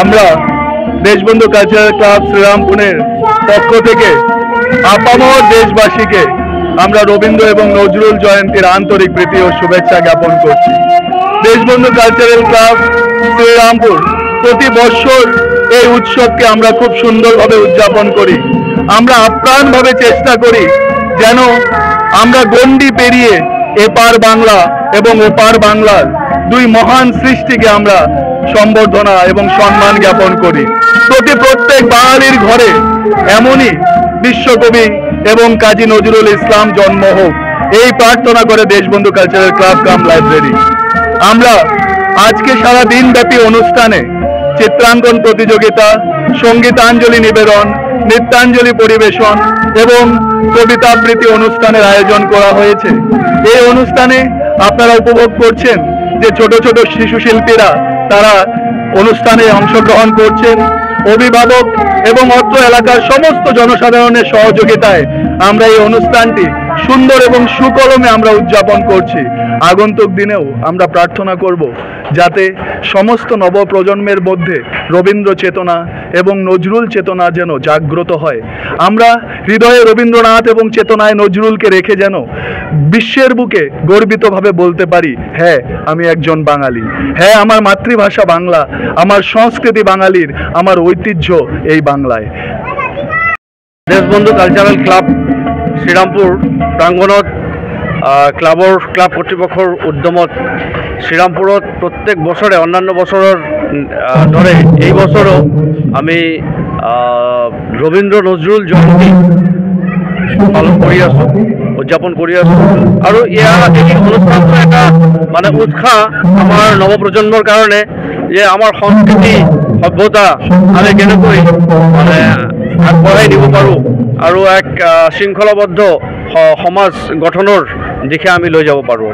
আমরা Deshbandhu cultural club শ্রীরামপুরের পক্ষ থেকে আপামর দেশবাসীকে আমরা রবীন্দ্র এবং নজরুল জয়ন্তীর আন্তরিক প্রীতি ও শুভেচ্ছা জ্ঞাপন করছি। দেশবন্ধু কালচারাল ক্লাব শ্রীরামপুর প্রতি বছর এই উৎসবকে আমরা খুব সুন্দরভাবে উদযাপন করি। আমরা আপ্রাণভাবে চেষ্টা করি যেন আমরা গণ্ডি পেরিয়ে এপার বাংলা এবং ওপার বাংলার দুই মহান সৃষ্টিকে আমরা সম্বর্ধনা এবং সম্মান জ্ঞাপন করি। প্রত্যেক বাঙালির ঘরে এমনই বিশ্বকবি এবং কাজী নজরুল ইসলাম জন্ম হোক, এই প্রার্থনা করে দেশবন্ধু কালচারাল ক্লাব কাম লাইব্রেরি। আমরা আজকে সারা দিনব্যাপী অনুষ্ঠানে চিত্রাঙ্কন প্রতিযোগিতা, সঙ্গীতাঞ্জলি নিবেদন, নৃত্যাঞ্জলি পরিবেশন এবং কবিতা আবৃত্তি অনুষ্ঠানের আয়োজন করা হয়েছে। এই অনুষ্ঠানে আপনারা উপভোগ করছেন যে ছোট ছোট শিশু শিল্পীরা তারা অনুষ্ঠানে অংশগ্রহণ করছেন। অভিভাবক এবং অত্র এলাকার সমস্ত জনসাধারণের সহযোগিতায় আমরা এই অনুষ্ঠানটি সুন্দর এবং সুকলমে আমরা উদযাপন করছি। আগন্তুক দিনেও আমরা প্রার্থনা করব যাতে সমস্ত নবপ্রজন্মের মধ্যে রবীন্দ্র চেতনা এবং নজরুল চেতনা যেন জাগ্রত হয়। আমরা হৃদয়ে রবীন্দ্রনাথ এবং চেতনায় নজরুলকে রেখে যেন বিশ্বের বুকে গর্বিতভাবে বলতে পারি, হ্যাঁ আমি একজন বাঙালি, হ্যাঁ আমার মাতৃভাষা বাংলা, আমার সংস্কৃতি বাঙালির, আমার ঐতিহ্য এই বাংলায়। দেশবন্ধু কালচারাল ক্লাব শ্রীরামপুর প্ৰাংগণত ক্লাব কৰ্তৃপক্ষৰ উদ্যমত শ্ৰীৰামপুৰত প্ৰত্যেক বছৰে অন্যান্য বছৰৰ দৰে এই বছৰো আমি ৰবীন্দ্ৰ নজৰুল জয়ন্তী পালন কৰি আছোঁ, উদযাপন কৰি আছোঁ। আৰু এই অনুষ্ঠানটো এটা মানে উৎসাহ আমাৰ নৱপ্ৰজন্মৰ কাৰণে যে আমাৰ সংস্কৃতি সভ্যতা আমি কেনেকৈ মানে আগবঢ়াই নিব পাৰোঁ আৰু এক শৃংখলাবদ্ধ সমাজ গঠনৰ দিশে আমি লৈ যাব পাৰোঁ।